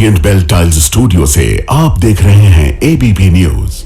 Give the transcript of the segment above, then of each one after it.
Orient bell tiles studio से आप देख रहे हैं एबीपी न्यूज।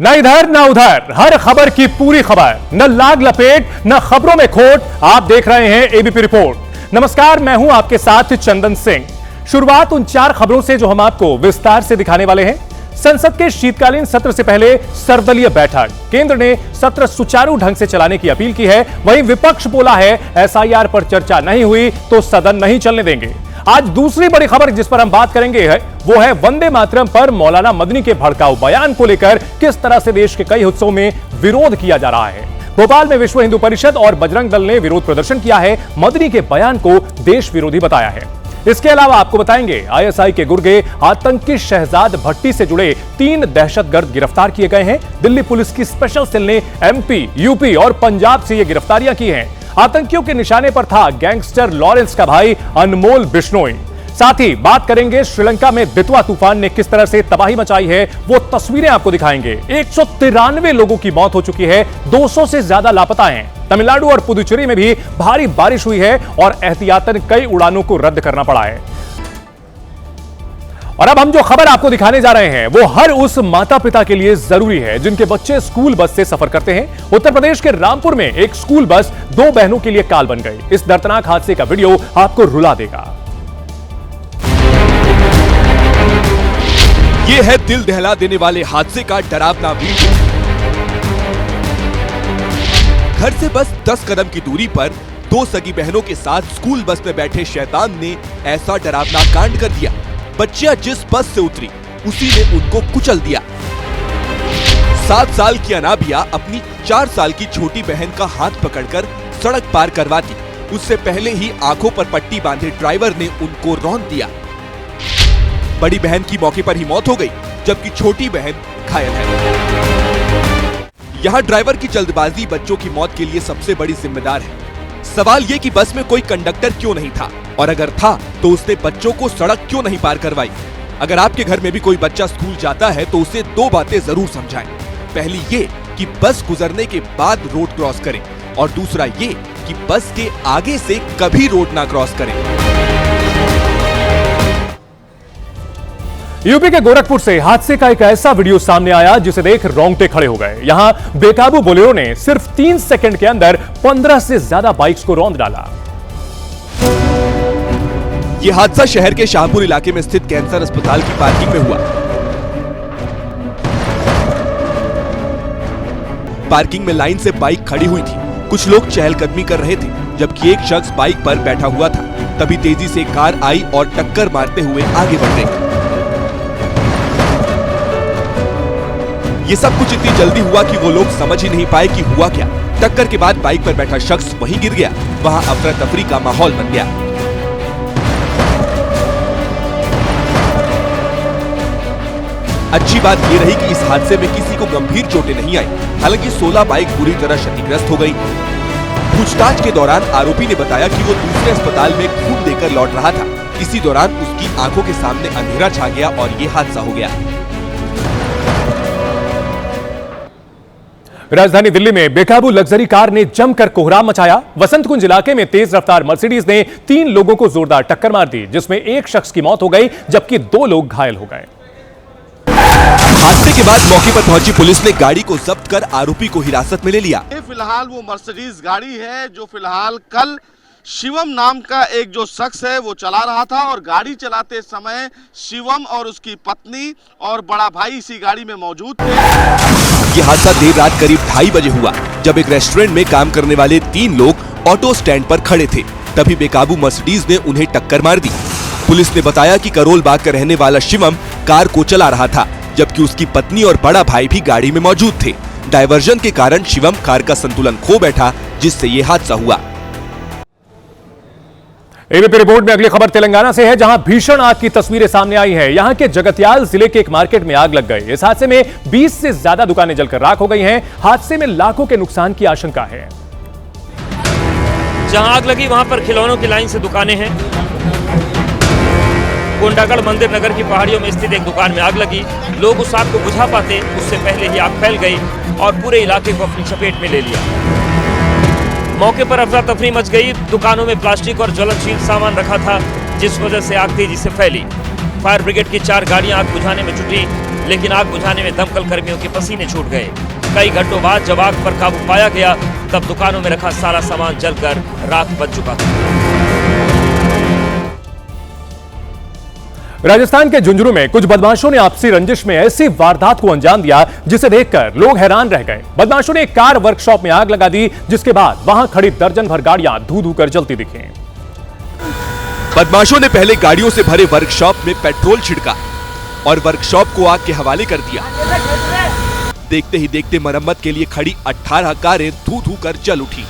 न इधर न उधर, हर खबर की पूरी खबर, न लाग लपेट न खबरों में खोट। आप देख रहे हैं एबीपी रिपोर्ट। नमस्कार, मैं हूं आपके साथ चंदन सिंह। शुरुआत उन 4 खबरों से जो हम आपको विस्तार से दिखाने वाले हैं। संसद के शीतकालीन सत्र से पहले सर्वदलीय बैठक, केंद्र ने सत्र सुचारू ढंग से चलाने की अपील की है। वहीं विपक्ष बोला है एसआईआर पर चर्चा नहीं हुई तो सदन नहीं चलने देंगे। आज दूसरी बड़ी खबर जिस पर हम बात करेंगे वो है वंदे मातरम पर मौलाना मदनी के भड़काऊ बयान को लेकर किस तरह से देश के कई हिस्सों में विरोध किया जा रहा है। भोपाल में विश्व हिंदू परिषद और बजरंग दल ने विरोध प्रदर्शन किया है, मदनी के बयान को देश विरोधी बताया है। इसके अलावा आपको बताएंगे आईएसआई के गुर्गे आतंकी शहजाद भट्टी से जुड़े 3 दहशतगर्द गिरफ्तार किए गए हैं। दिल्ली पुलिस की स्पेशल सेल ने एमपी, यूपी और पंजाब से ये गिरफ्तारियां की हैं। आतंकियों के निशाने पर था गैंगस्टर लॉरेंस का भाई अनमोल बिश्नोई। साथ ही बात करेंगे श्रीलंका में दितवा तूफान ने किस तरह से तबाही मचाई है, वो तस्वीरें आपको दिखाएंगे। 193 लोगों की मौत हो चुकी है, 200 से ज्यादा लापता हैं। तमिलनाडु और पुदुचेरी में भी भारी बारिश हुई है और एहतियातन कई उड़ानों को रद्द करना पड़ा है। और अब हम जो खबर आपको दिखाने जा रहे हैं वो हर उस माता पिता के लिए जरूरी है जिनके बच्चे स्कूल बस से सफर करते हैं। उत्तर प्रदेश के रामपुर में एक स्कूल बस 2 बहनों के लिए काल बन गई। इस दर्दनाक हादसे का वीडियो आपको रुला देगा। ये है दिल दहला देने वाले हादसे का डरावना वीडियो। घर से बस 10 कदम की दूरी पर 2 सगी बहनों के साथ स्कूल बस में बैठे शैतान ने ऐसा डरावना कांड कर दिया। बच्चियां जिस बस से उतरी उसी ने उनको कुचल दिया। 7 साल की अनाबिया अपनी 4 साल की छोटी बहन का हाथ पकड़कर सड़क पार करवाती, उससे पहले ही आंखों पर पट्टी बांधे ड्राइवर ने उनको रौंद दिया। बड़ी बहन की मौके पर ही मौत हो गई, जबकि छोटी बहन घायल है। यहाँ ड्राइवर की जल्दबाजी बच्चों की मौत के लिए सबसे बड़ी जिम्मेदार है। सवाल ये कि बस में कोई कंडक्टर क्यों नहीं था, और अगर था तो उसने बच्चों को सड़क क्यों नहीं पार करवाई। अगर आपके घर में भी कोई बच्चा स्कूल जाता है तो उसे 2 बातें जरूर समझाएं। पहली ये कि बस गुजरने के बाद रोड क्रॉस करें, और दूसरा ये कि बस के आगे से कभी रोड ना क्रॉस करें। यूपी के गोरखपुर से हादसे का एक ऐसा वीडियो सामने आया जिसे देख रोंगटे खड़े हो गए। यहां बेकाबू बोलेरो ने सिर्फ 3 सेकंड के अंदर 15 से ज्यादा बाइक्स को रौंद डाला। यह हादसा शहर के शाहपुर इलाके में स्थित कैंसर अस्पताल की पार्किंग में हुआ। पार्किंग में लाइन से बाइक खड़ी हुई थी। कुछ लोग चहलकदमी कर रहे थे, जबकि एक शख्स बाइक पर बैठा हुआ था। तभी तेजी से कार आई और टक्कर मारते हुए आगे बढ़ गई। ये सब कुछ इतनी जल्दी हुआ कि वो लोग समझ ही नहीं पाए कि हुआ क्या। टक्कर के बाद बाइक पर बैठा शख्स वहीं गिर गया। वहां अफरा तफरी का माहौल बन गया। अच्छी बात ये रही कि इस हादसे में किसी को गंभीर चोटें नहीं आई। हालांकि 16 बाइक बुरी तरह क्षतिग्रस्त हो गई। पूछताछ के दौरान आरोपी ने बताया कि वो दूसरे अस्पताल में खून देकर लौट रहा था। इसी दौरान उसकी आंखों के सामने अंधेरा छा गया और ये हादसा हो गया। राजधानी दिल्ली में बेकाबू लग्जरी कार ने जमकर कोहराम मचाया। वसंत कुंज इलाके में तेज रफ्तार मर्सिडीज ने 3 लोगों को जोरदार टक्कर मार दी, जिसमें एक शख्स की मौत हो गई जबकि 2 लोग घायल हो गए। हादसे के बाद मौके पर पहुंची पुलिस ने गाड़ी को जब्त कर आरोपी को हिरासत में ले लिया। फिलहाल वो मर्सिडीज गाड़ी है जो फिलहाल कल शिवम नाम का एक जो शख्स है वो चला रहा था, और गाड़ी चलाते समय शिवम और उसकी पत्नी और बड़ा भाई इसी गाड़ी में मौजूद थे। ये हादसा देर रात करीब 2:30 बजे हुआ, जब एक रेस्टोरेंट में काम करने वाले 3 लोग ऑटो स्टैंड पर खड़े थे। तभी बेकाबू मर्सिडीज ने उन्हें टक्कर मार दी। पुलिस ने बताया कि करोल बाग का रहने वाला शिवम कार को चला रहा था, जबकि उसकी पत्नी और बड़ा भाई भी गाड़ी में मौजूद थे। डायवर्जन के कारण शिवम कार का संतुलन खो बैठा, जिससे ये हादसा हुआ। एबीपी रिपोर्ट में अगली खबर तेलंगाना से है, जहां भीषण आग की तस्वीरें सामने आई हैं। यहां के जगत्याल जिले के एक मार्केट में आग लग गई। इस हादसे में 20 से ज्यादा दुकानें जलकर राख हो गई हैं। हादसे में लाखों के नुकसान की आशंका है। जहां आग लगी वहां पर खिलौनों की लाइन से दुकानें हैं। कोंडागढ़ मंदिर नगर की पहाड़ियों में स्थित एक दुकान में आग लगी। लोग उस आग को बुझा पाते उससे पहले ही आग फैल गई और पूरे इलाके को अपनी चपेट में ले लिया। मौके पर अफरा तफरी मच गई। दुकानों में प्लास्टिक और ज्वलनशील सामान रखा था, जिस वजह से आग तेजी से फैली। फायर ब्रिगेड की 4 गाड़ियां आग बुझाने में जुटी, लेकिन आग बुझाने में दमकल कर्मियों के पसीने छूट गए। कई घंटों बाद जब आग पर काबू पाया गया, तब दुकानों में रखा सारा सामान जलकर राख बन चुका था। राजस्थान के झुंझुनू में कुछ बदमाशों ने आपसी रंजिश में ऐसी वारदात को अंजाम दिया जिसे देखकर लोग हैरान रह गए। बदमाशों ने एक कार वर्कशॉप में आग लगा दी, जिसके बाद वहां खड़ी दर्जन भर गाड़ियां धू धू कर जलती दिखी। बदमाशों ने पहले गाड़ियों से भरे वर्कशॉप में पेट्रोल छिड़का और वर्कशॉप को आग के हवाले कर दिया। देखते ही देखते मरम्मत के लिए खड़ी 18 कारें धू धू कर जल उठी।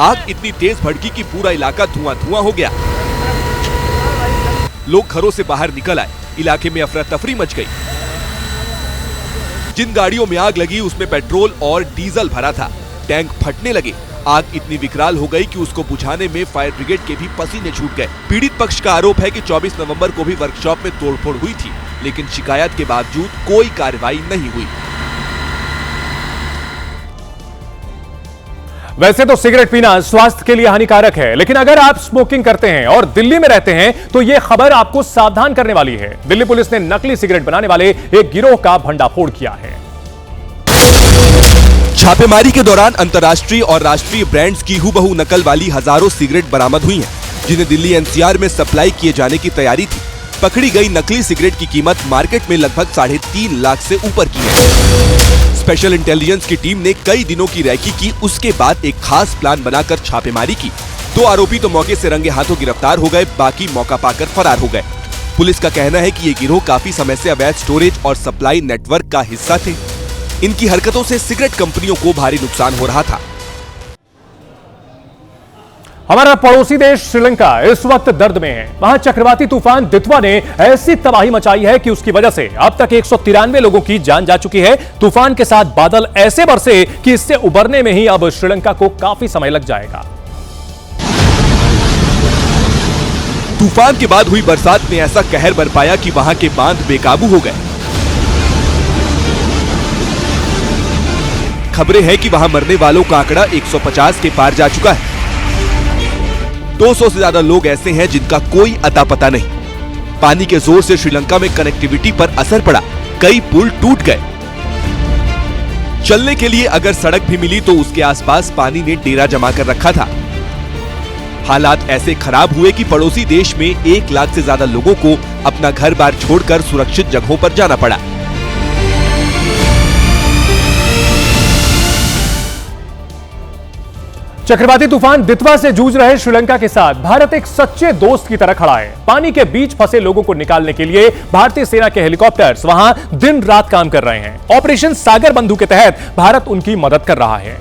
आग इतनी तेज भड़की कि पूरा इलाका धुआं धुआं हो गया। लोग घरों से बाहर निकल आए, इलाके में अफरा तफरी मच गई। जिन गाड़ियों में आग लगी उसमें पेट्रोल और डीजल भरा था। टैंक फटने लगे। आग इतनी विकराल हो गई कि उसको बुझाने में फायर ब्रिगेड के भी पसीने छूट गए। पीड़ित पक्ष का आरोप है कि 24 नवंबर को भी वर्कशॉप में तोड़फोड़ हुई थी, लेकिन शिकायत के बावजूद कोई कार्रवाई नहीं हुई। वैसे तो सिगरेट पीना स्वास्थ्य के लिए हानिकारक है, लेकिन अगर आप स्मोकिंग करते हैं और दिल्ली में रहते हैं तो यह खबर आपको सावधान करने वाली है। दिल्ली पुलिस ने नकली सिगरेट बनाने वाले एक गिरोह का भंडाफोड़ किया है। छापेमारी के दौरान अंतर्राष्ट्रीय और राष्ट्रीय ब्रांड्स की हूबहू नकल वाली हजारों सिगरेट बरामद हुई हैं, जिन्हें दिल्ली एनसीआर में सप्लाई किए जाने की तैयारी थी। पकड़ी गई नकली सिगरेट की कीमत मार्केट में लगभग 3.5 लाख से ऊपर की है। स्पेशल इंटेलिजेंस की टीम ने कई दिनों की रैकी की, उसके बाद एक खास प्लान बनाकर छापेमारी की। 2 आरोपी तो मौके से रंगे हाथों गिरफ्तार हो गए, बाकी मौका पाकर फरार हो गए। पुलिस का कहना है कि ये गिरोह काफी समय से अवैध स्टोरेज और सप्लाई नेटवर्क का हिस्सा थे। इनकी हरकतों से सिगरेट कंपनियों को भारी नुकसान हो रहा था। हमारा पड़ोसी देश श्रीलंका इस वक्त दर्द में है। वहां चक्रवाती तूफान दितवा ने ऐसी तबाही मचाई है कि उसकी वजह से अब तक 193 लोगों की जान जा चुकी है। तूफान के साथ बादल ऐसे बरसे कि इससे उबरने में ही अब श्रीलंका को काफी समय लग जाएगा। तूफान के बाद हुई बरसात ने ऐसा कहर बरपाया कि वहां के बांध बेकाबू हो गए। खबरें हैं कि वहां मरने वालों का आंकड़ा 150 के पार जा चुका है। 200 से ज्यादा लोग ऐसे हैं जिनका कोई अता पता नहीं। पानी के जोर से श्रीलंका में कनेक्टिविटी पर असर पड़ा, कई पुल टूट गए। चलने के लिए अगर सड़क भी मिली तो उसके आसपास पानी ने डेरा जमा कर रखा था। हालात ऐसे खराब हुए कि पड़ोसी देश में 1 लाख से ज्यादा लोगों को अपना घर बार छोड़कर सुरक्षित जगहों पर जाना पड़ा। चक्रवाती तूफान दितवा से जूझ रहे श्रीलंका के साथ भारत एक सच्चे दोस्त की तरह खड़ा है। पानी के बीच फंसे लोगों को निकालने के लिए भारतीय सेना के हेलीकॉप्टर्स वहां दिन रात काम कर रहे हैं। ऑपरेशन सागर बंधु के तहत भारत उनकी मदद कर रहा है।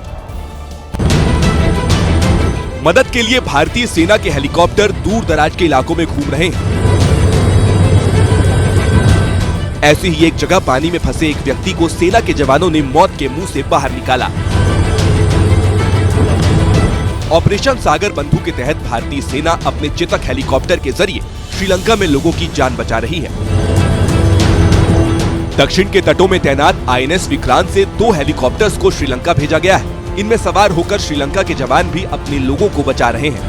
मदद के लिए भारतीय सेना के हेलीकॉप्टर दूर दराज के इलाकों में घूम रहे हैं। ऐसी ही एक जगह पानी में फंसे एक व्यक्ति को सेना के जवानों ने मौत के मुंह से बाहर निकाला। ऑपरेशन सागर बंधु के तहत भारतीय सेना अपने चेतक हेलीकॉप्टर के जरिए श्रीलंका में लोगों की जान बचा रही है। दक्षिण के तटों में तैनात आईएनएस विक्रांत से 2 हेलीकॉप्टर्स को श्रीलंका भेजा गया है। इनमें सवार होकर श्रीलंका के जवान भी अपने लोगों को बचा रहे हैं।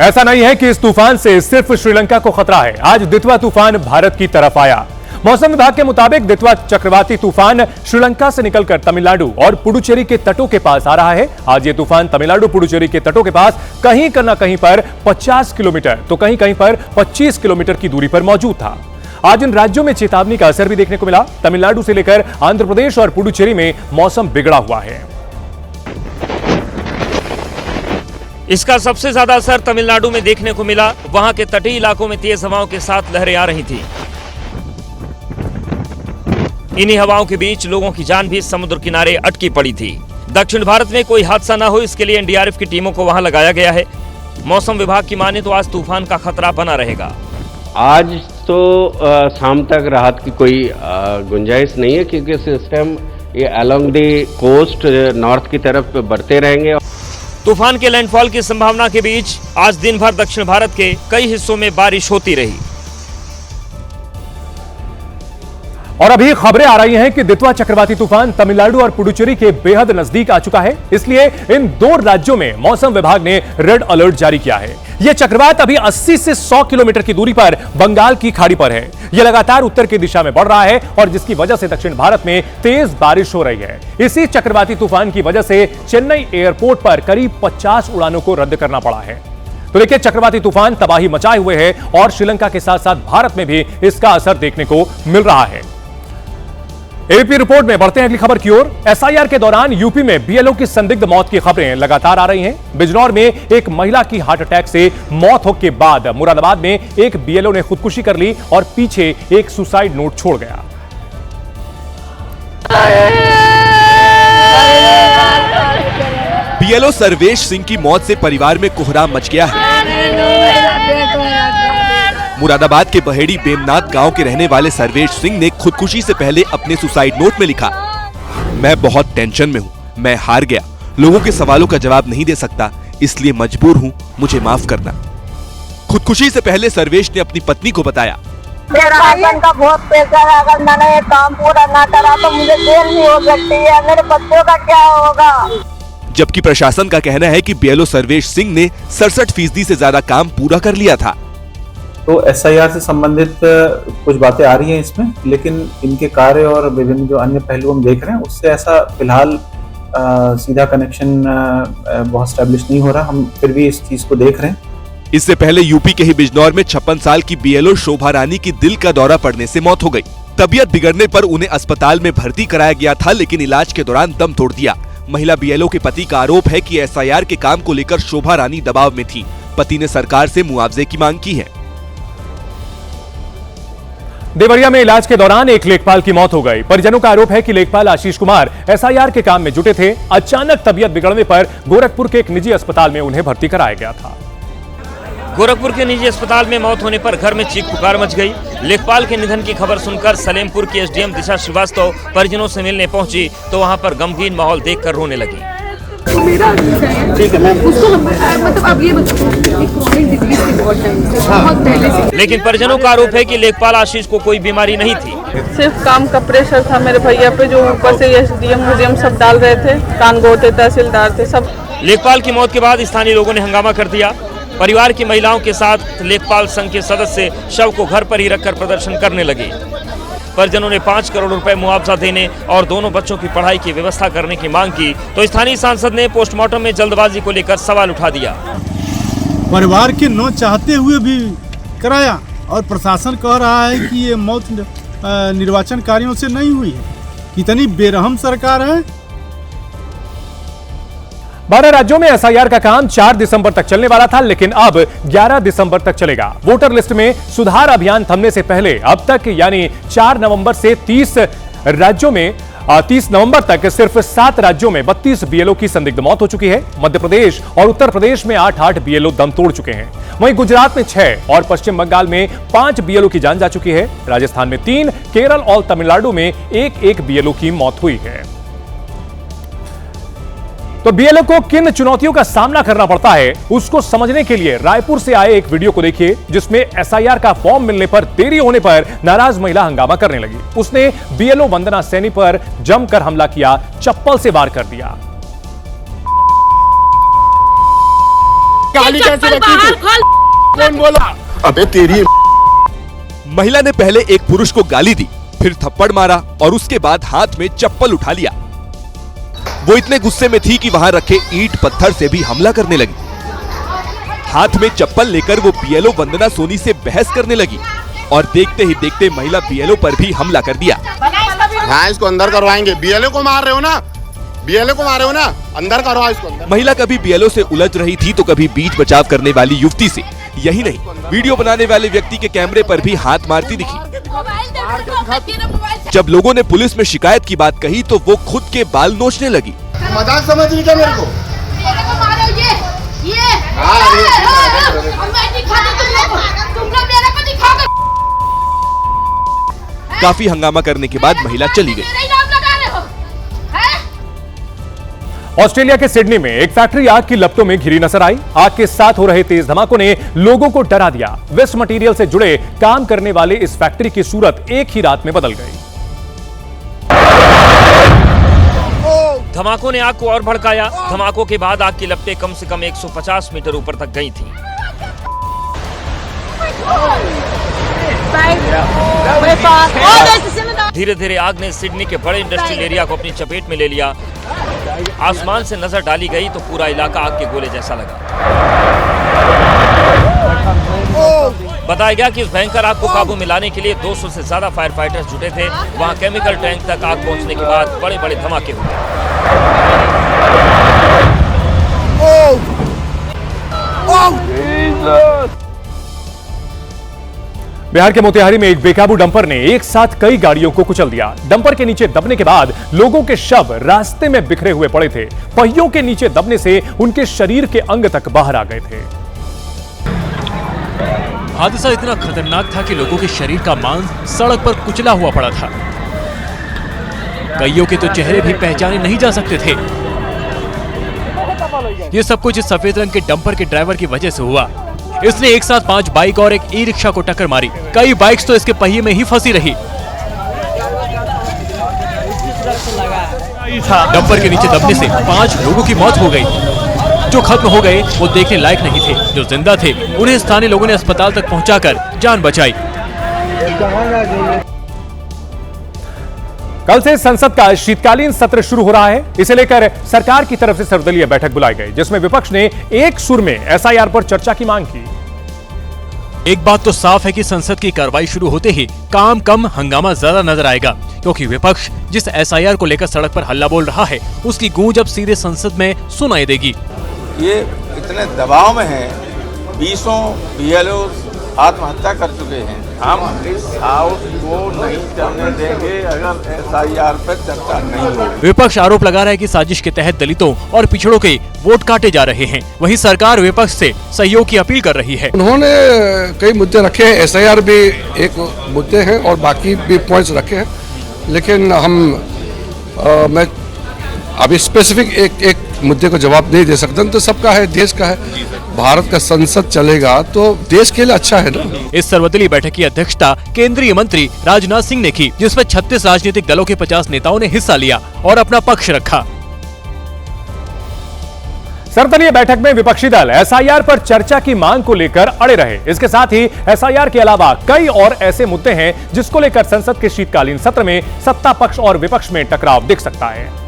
ऐसा नहीं है कि इस तूफान से सिर्फ श्रीलंका को खतरा है। आज दितवा तूफान भारत की तरफ आया। मौसम विभाग के मुताबिक दितवा चक्रवाती तूफान श्रीलंका से निकलकर तमिलनाडु और पुडुचेरी के तटों के पास आ रहा है। आज ये तूफान तमिलनाडु पुडुचेरी के तटों के पास कहीं न कहीं पर 50 किलोमीटर तो कहीं कहीं पर 25 किलोमीटर की दूरी पर मौजूद था। आज इन राज्यों में चेतावनी का असर भी देखने को मिला। तमिलनाडु से लेकर आंध्र प्रदेश और पुडुचेरी में मौसम बिगड़ा हुआ है। इसका सबसे ज्यादा असर तमिलनाडु में देखने को मिला। वहां के तटीय इलाकों में तेज हवाओं के साथ लहरें आ रही थी। इन्हीं हवाओं के बीच लोगों की जान भी समुद्र किनारे अटकी पड़ी थी। दक्षिण भारत में कोई हादसा न हो, इसके लिए एनडीआरएफ की टीमों को वहां लगाया गया है। मौसम विभाग की माने तो आज तूफान का खतरा बना रहेगा। आज तो शाम तक राहत की कोई गुंजाइश नहीं है, क्योंकि सिस्टम ये अलोंग द कोस्ट नॉर्थ की तरफ बढ़ते रहेंगे। तूफान के लैंडफॉल की संभावना के बीच आज दिन भर दक्षिण भारत के कई हिस्सों में बारिश होती रही। और अभी खबरें आ रही हैं कि दितवा चक्रवाती तूफान तमिलनाडु और पुडुचेरी के बेहद नजदीक आ चुका है। इसलिए इन दो राज्यों में मौसम विभाग ने रेड अलर्ट जारी किया है। यह चक्रवात अभी 80 से 100 किलोमीटर की दूरी पर बंगाल की खाड़ी पर है। यह लगातार उत्तर की दिशा में बढ़ रहा है और जिसकी वजह से दक्षिण भारत में तेज बारिश हो रही है। इसी चक्रवाती तूफान की वजह से चेन्नई एयरपोर्ट पर करीब 50 उड़ानों को रद्द करना पड़ा है। तो देखिए, चक्रवाती तूफान तबाही मचाए हुए है और श्रीलंका के साथ साथ भारत में भी इसका असर देखने को मिल रहा है। एबीपी रिपोर्ट में बढ़ते हैं अगली खबर की ओर। एसआईआर के दौरान यूपी में बीएलओ की संदिग्ध मौत की खबरें लगातार आ रही हैं। बिजनौर में एक महिला की हार्ट अटैक से मौत होने के बाद मुरादाबाद में एक बीएलओ ने खुदकुशी कर ली और पीछे एक सुसाइड नोट छोड़ गया। बीएलओ सर्वेश सिंह की मौत से परिवार में कोहराम मच गया है। मुरादाबाद के बहेड़ी बेमनाथ गांव के रहने वाले सर्वेश सिंह ने खुदकुशी से पहले अपने सुसाइड नोट में लिखा, मैं बहुत टेंशन में हूँ, मैं हार गया, लोगों के सवालों का जवाब नहीं दे सकता, इसलिए मजबूर हूँ, मुझे माफ करना। खुदकुशी से पहले सर्वेश ने अपनी पत्नी को बताया, मेरा हस्बैंड का बहुत प्रेशर है, अगर मैंने ये काम पूरा ना करा तो मुझे जेल भी हो सकती है, मेरे बच्चों का क्या होगा। जबकि प्रशासन का कहना है कि बीएलओ सर्वेश सिंह ने 67% से ज्यादा काम पूरा कर लिया था। तो एसआईआर से संबंधित कुछ बातें आ रही हैं इसमें, लेकिन इनके कार्य और विभिन्न जो अन्य पहलू हम देख रहे हैं उससे ऐसा फिलहाल सीधा कनेक्शन बहुत स्टैब्लिश नहीं हो रहा। हम फिर भी इस चीज को देख रहे हैं। इससे पहले यूपी के ही बिजनौर में 56 साल की बीएलओ शोभा रानी की दिल का दौरा पड़ने से मौत हो गई। तबीयत बिगड़ने पर उन्हें अस्पताल में भर्ती कराया गया था, लेकिन इलाज के दौरान दम तोड़ दिया। महिला बीएलओ के पति का आरोप है कि एसआईआर के काम को लेकर शोभा रानी दबाव में थी। पति ने सरकार से मुआवजे की मांग की है। देवरिया में इलाज के दौरान एक लेखपाल की मौत हो गई। परिजनों का आरोप है कि लेखपाल आशीष कुमार एसआईआर के काम में जुटे थे। अचानक तबीयत बिगड़ने पर गोरखपुर के एक निजी अस्पताल में उन्हें भर्ती कराया गया था। गोरखपुर के निजी अस्पताल में मौत होने पर घर में चीख पुकार मच गई। लेखपाल के निधन की खबर सुनकर सलेमपुर की एसडीएम दिशा श्रीवास्तव परिजनों से मिलने पहुंची तो वहां पर गमगीन माहौल देखकर रोने लगी। तो मेरा ठीक है मैम, उसको मतलब अब ये क्रॉनिक डिजीज की बहुत टाइम से, बहुत पहले से। लेकिन परिजनों का आरोप है कि लेखपाल आशीष को कोई बीमारी नहीं थी, सिर्फ काम का प्रेशर था मेरे भैया पे, जो ऊपर से एसडीएम सब डाल रहे थे, कानगो थे, तहसीलदार थे, सब। लेखपाल की मौत के बाद स्थानीय लोगों ने हंगामा कर दिया। परिवार की महिलाओं के साथ लेखपाल संघ के सदस्य शव को घर पर ही रखकर प्रदर्शन करने लगे। परिजनों ने 5 करोड़ रुपए मुआवजा देने और दोनों बच्चों की पढ़ाई की व्यवस्था करने की मांग की तो स्थानीय सांसद ने पोस्टमार्टम में जल्दबाजी को लेकर सवाल उठा दिया। परिवार के न चाहते हुए भी कराया और प्रशासन कह रहा है कि ये मौत निर्वाचन कार्यों से नहीं हुई है। कितनी बेरहम सरकार है। 12 राज्यों में एसआईआर का काम 4 दिसंबर तक चलने वाला था, लेकिन अब 11 दिसंबर तक चलेगा। वोटर लिस्ट में सुधार अभियान थमने से पहले अब तक यानी 4 नवंबर से 30 राज्यों में 30 नवंबर तक सिर्फ 7 राज्यों में 32 बीएलओ की संदिग्ध मौत हो चुकी है। मध्य प्रदेश और उत्तर प्रदेश में 8 बीएलओ दम तोड़ चुके हैं। वहीं गुजरात में 6 और पश्चिम बंगाल में 5 बीएलओ की जान जा चुकी है। राजस्थान में 3, केरल और तमिलनाडु में 1 बीएलओ की मौत हुई है। तो बीएलओ को किन चुनौतियों का सामना करना पड़ता है उसको समझने के लिए रायपुर से आए एक वीडियो को देखिए, जिसमें एसआईआर का फॉर्म मिलने पर देरी होने पर नाराज महिला हंगामा करने लगी। उसने बीएलओ वंदना सैनी पर जमकर हमला किया, चप्पल से वार कर दिया। गाली कैसे रखी तू? कौन बोला? अबे तेरी। महिला ने पहले एक पुरुष को गाली दी, फिर थप्पड़ मारा और उसके बाद हाथ में चप्पल उठा लिया। वो इतने गुस्से में थी कि वहां रखे ईंट पत्थर से भी हमला करने लगी। हाथ में चप्पल लेकर वो बीएलओ वंदना सोनी से बहस करने लगी और देखते ही देखते महिला बीएलओ पर भी हमला कर दिया। हाँ, इसको अंदर करवाएंगे। बीएलओ को मार रहे हो ना, बीएलओ को मार रहे हो ना, अंदर करवाओ इसको अंदर। महिला कभी बीएलओ से उलझ रही थी तो कभी बीच बचाव करने वाली युवती से। यही नहीं, वीडियो बनाने वाले व्यक्ति के कैमरे पर भी हाथ मारती दिखी। जब लोगों ने पुलिस में शिकायत की बात कही तो वो खुद के बाल नोचने लगी। मजाक समझ रही क्या मेरे को? काफी हंगामा करने के बाद महिला चली गई। ऑस्ट्रेलिया के सिडनी में एक फैक्ट्री आग की लपटों में घिरी नजर आई। आग के साथ हो रहे तेज धमाकों ने लोगों को डरा दिया। वेस्ट मटेरियल से जुड़े काम करने वाले इस फैक्ट्री की सूरत एक ही रात में बदल गई। धमाकों ने आग को और भड़काया। धमाकों के बाद आग की लपटें कम से कम 150 मीटर ऊपर तक गई थीं। धीरे धीरे आग ने सिडनी के बड़े इंडस्ट्रियल एरिया को अपनी चपेट में ले लिया। आसमान से नजर डाली गई तो पूरा इलाका आग के गोले जैसा लगा। बताया गया कि इस भयंकर आग को काबू में लाने के लिए 200 से ज्यादा फायर फाइटर्स जुटे थे। वहां केमिकल टैंक तक आग पहुंचने के बाद बड़े बड़े धमाके हुए। बिहार के मोतिहारी में एक बेकाबू डंपर ने एक साथ कई गाड़ियों को कुचल दिया। डंपर के नीचे दबने के बाद लोगों के शव रास्ते में बिखरे हुए पड़े थे। पहियों के नीचे दबने से उनके शरीर के अंग तक बाहर आ गए थे। हादसा इतना खतरनाक था कि लोगों के शरीर का मांस सड़क पर कुचला हुआ पड़ा था। कईयों के तो चेहरे भी पहचाने नहीं जा सकते थे। ये सब कुछ इस सफेद रंग के डंपर के ड्राइवर की वजह से हुआ। इसने एक साथ 5 बाइक और एक ई रिक्शा को टक्कर मारी। कई बाइक्स तो इसके पहिए में ही फंसी रही। डंपर के नीचे दबने से 5 लोगों की मौत हो गई। जो खत्म हो गए वो देखने लायक नहीं थे। जो जिंदा थे उन्हें स्थानीय लोगों ने अस्पताल तक पहुंचाकर जान बचाई। कल से संसद का शीतकालीन सत्र शुरू हो रहा है। इसे लेकर सरकार की तरफ से सर्वदलीय बैठक बुलाई गई, जिसमें विपक्ष ने एक सुर में एसआईआर पर चर्चा की मांग की। एक बात तो साफ है कि संसद की कार्रवाई शुरू होते ही काम कम हंगामा ज्यादा नजर आएगा, क्योंकि विपक्ष जिस एसआईआर को लेकर सड़क पर हल्ला बोल रहा है उसकी गूंज अब सीधे संसद में सुनाई देगी। ये इतने दबाव में है, 20 बीएलओ आत्महत्या कर चुके हैं। हम इस हाउस को नहीं चलने देंगे अगर एसआईआर पर चर्चा नहीं होगी। विपक्ष आरोप लगा रहा है कि साजिश के तहत दलितों और पिछड़ों के वोट काटे जा रहे हैं। वहीं सरकार विपक्ष से सहयोग की अपील कर रही है। उन्होंने कई मुद्दे रखे हैं, एसआईआर भी एक मुद्दे हैं और बाकी भी पॉइंट्स रखे हैं, लेकिन मैं अभी स्पेसिफिक एक मुद्दे को जवाब नहीं दे सकता। तो सबका है, देश का है, भारत का संसद चलेगा तो देश के लिए अच्छा है ना। इस सर्वदलीय बैठक की अध्यक्षता केंद्रीय मंत्री राजनाथ सिंह ने की, जिसमें 36 राजनीतिक दलों के 50 नेताओं ने हिस्सा लिया और अपना पक्ष रखा। सर्वदलीय बैठक में विपक्षी दल एसआईआर पर चर्चा की मांग को लेकर अड़े रहे। इसके साथ ही एसआईआर के अलावा कई और ऐसे मुद्दे हैं जिसको लेकर संसद के शीतकालीन सत्र में सत्ता पक्ष और विपक्ष में टकराव दिख सकता है।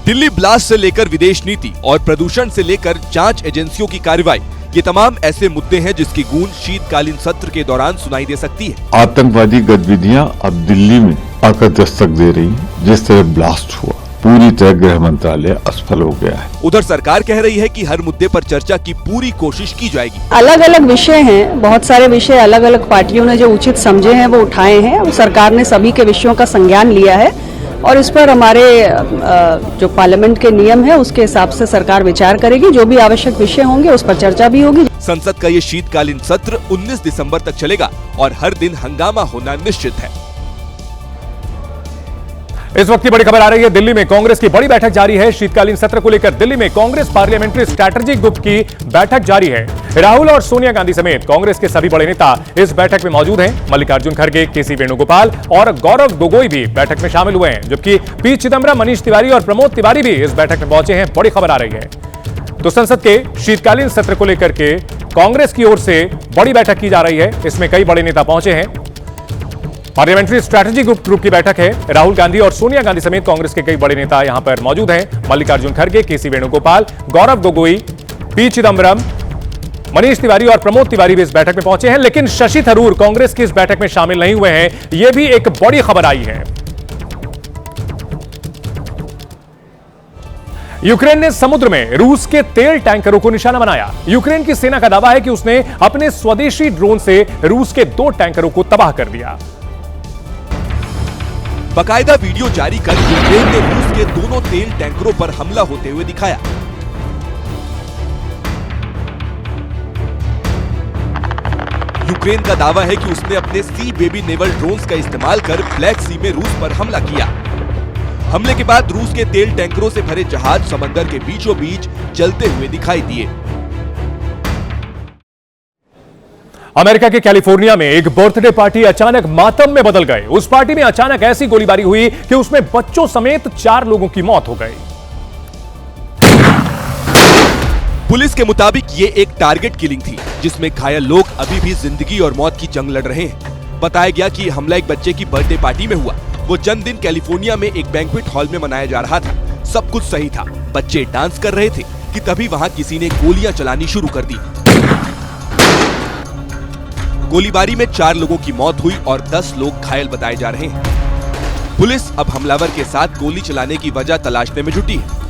दिल्ली ब्लास्ट से लेकर विदेश नीति और प्रदूषण से लेकर जांच एजेंसियों की कार्रवाई, ये तमाम ऐसे मुद्दे हैं जिसकी गूंज शीतकालीन सत्र के दौरान सुनाई दे सकती है। आतंकवादी गतिविधियां अब दिल्ली में आकर दस्तक दे रही हैं। जिस तरह ब्लास्ट हुआ, पूरी तरह गृह मंत्रालय असफल हो गया है। उधर सरकार कह रही है कि हर मुद्दे पर चर्चा की पूरी कोशिश की जाएगी। अलग अलग विषय हैं, बहुत सारे विषय अलग अलग पार्टियों ने जो उचित समझे हैं वो उठाए हैं और सरकार ने सभी के विषयों का संज्ञान लिया है और इस पर हमारे जो पार्लियामेंट के नियम है उसके हिसाब से सरकार विचार करेगी। जो भी आवश्यक विषय होंगे उस पर चर्चा भी होगी। संसद का ये शीतकालीन सत्र 19 दिसंबर तक चलेगा और हर दिन हंगामा होना निश्चित है। इस वक्त की बड़ी खबर आ रही है, दिल्ली में कांग्रेस की बड़ी बैठक जारी है। शीतकालीन सत्र को लेकर दिल्ली में कांग्रेस पार्लियामेंट्री स्ट्रैटेजी ग्रुप की बैठक जारी है। राहुल और सोनिया गांधी समेत कांग्रेस के सभी बड़े नेता इस बैठक में मौजूद हैं। मल्लिकार्जुन खड़गे, केसी वेणुगोपाल और गौरव गोगोई भी बैठक में शामिल हुए हैं, जबकि पी चिदम्बरम, मनीष तिवारी और प्रमोद तिवारी भी इस बैठक में पहुंचे हैं। बड़ी खबर आ रही है। तो संसद के शीतकालीन सत्र को लेकर के कांग्रेस की ओर से बड़ी बैठक की जा रही है। इसमें कई बड़े नेता पहुंचे हैं। पार्लियामेंट्री स्ट्रैटेजी ग्रुप की बैठक है। राहुल गांधी और सोनिया गांधी समेत कांग्रेस के कई बड़े नेता यहां पर मौजूद हैं। मल्लिकार्जुन खड़गे, केसी वेणुगोपाल, गौरव गोगोई, पी चिदम्बरम, मनीष तिवारी और प्रमोद तिवारी भी इस बैठक में पहुंचे हैं। लेकिन शशि थरूर कांग्रेस की इस बैठक में शामिल नहीं हुए हैं। यह भी एक बड़ी खबर आई है। यूक्रेन ने समुद्र में रूस के तेल टैंकरों को निशाना बनाया। यूक्रेन की सेना का दावा है कि उसने अपने स्वदेशी ड्रोन से रूस के 2 टैंकरों को तबाह कर दिया। बाकायदा वीडियो जारी कर यूक्रेन ने रूस के दोनों तेल टैंकरों पर हमला होते हुए दिखाया। यूक्रेन का दावा है कि उसने अपने सी बेबी नेवल ड्रोन्स का इस्तेमाल कर ब्लैक सी में रूस पर हमला किया। हमले के बाद रूस के तेल टैंकरों से भरे जहाज समंदर के बीचों बीच चलते हुए दिखाई दिए। अमेरिका के कैलिफोर्निया में एक बर्थडे पार्टी अचानक मातम में बदल गए। उस पार्टी में अचानक ऐसी गोलीबारी हुई कि उसमें बच्चों समेत 4 लोगों की मौत हो गई। पुलिस के मुताबिक ये एक टारगेट किलिंग थी, जिसमें घायल लोग अभी भी जिंदगी और मौत की जंग लड़ रहे हैं। बताया गया कि हमला एक बच्चे की बर्थडे पार्टी में हुआ। वो जन्मदिन कैलिफोर्निया में एक बैंक्वेट हॉल में मनाया जा रहा था। सब कुछ सही था, बच्चे डांस कर रहे थे कि तभी वहां किसी ने गोलियां चलानी शुरू कर दी। गोलीबारी में 4 लोगों की मौत हुई और 10 लोग घायल बताए जा रहे हैं। पुलिस अब हमलावर के साथ गोली चलाने की वजह तलाशने में जुटी है।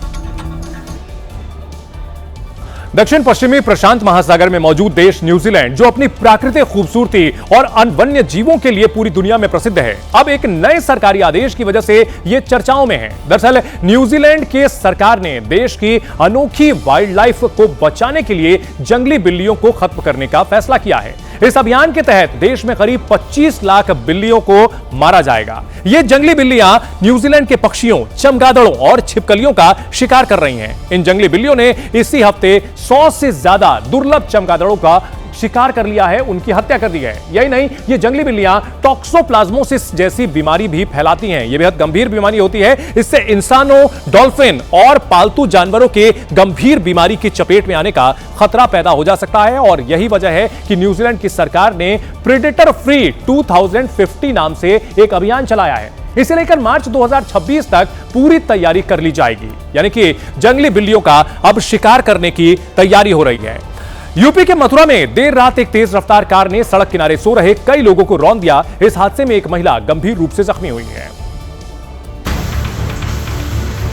दक्षिण पश्चिमी प्रशांत महासागर में मौजूद देश न्यूजीलैंड, जो अपनी प्राकृतिक खूबसूरती और वन्य जीवों के लिए पूरी दुनिया में प्रसिद्ध है, अब एक नए सरकारी आदेश की वजह से यह चर्चाओं में है। दरअसल न्यूजीलैंड के सरकार ने देश की अनोखी वाइल्ड लाइफ को बचाने के लिए जंगली बिल्लियों को खत्म करने का फैसला किया है। इस अभियान के तहत देश में करीब 25 लाख बिल्लियों को मारा जाएगा। ये जंगली बिल्लियां न्यूजीलैंड के पक्षियों, चमगादड़ों और छिपकलियों का शिकार कर रही हैं। इन जंगली बिल्लियों ने इसी हफ्ते 100 से ज्यादा दुर्लभ चमगादड़ों का शिकार कर लिया है, उनकी हत्या कर दी है। यही नहीं, ये जंगली बिल्लियां टॉक्सोप्लाज्मोसिस जैसी बीमारी भी फैलाती हैं। यह बेहद गंभीर बीमारी होती है। इससे इंसानों, डॉल्फिन और पालतू जानवरों के गंभीर बीमारी की चपेट में आने का खतरा पैदा हो जा सकता है। और यही वजह है कि न्यूजीलैंड की सरकार ने प्रेडेटर फ्री 2050 नाम से एक अभियान चलाया है। इसे लेकर मार्च 2026 तक पूरी तैयारी कर ली जाएगी। यानी कि जंगली बिल्लियों का अब शिकार करने की तैयारी हो रही है। यूपी के मथुरा में देर रात एक तेज रफ्तार कार ने सड़क किनारे सो रहे कई लोगों को रौंद दिया। इस हादसे में एक महिला गंभीर रूप से जख्मी हुई है।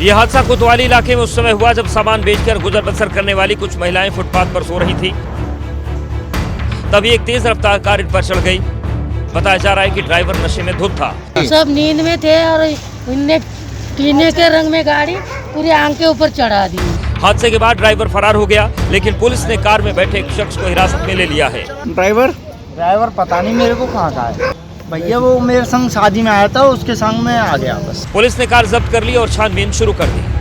यह हादसा कोतवाली इलाके में उस समय हुआ जब सामान बेचकर गुजर बसर करने वाली कुछ महिलाएं फुटपाथ पर सो रही थी। तभी एक तेज रफ्तार कार इन पर चढ़ गई। बताया जा रहा है कि ड्राइवर नशे में धुत था। सब नींद में थे और इनने पीने के रंग में गाड़ी पूरी आंख के ऊपर चढ़ा दी। हादसे के बाद ड्राइवर फरार हो गया, लेकिन पुलिस ने कार में बैठे एक शख्स को हिरासत में ले लिया है। ड्राइवर पता नहीं मेरे को कहाँ का है भैया, वो मेरे संग शादी में आया था, उसके संग में आ गया बस। पुलिस ने कार जब्त कर ली और छानबीन शुरू कर दी।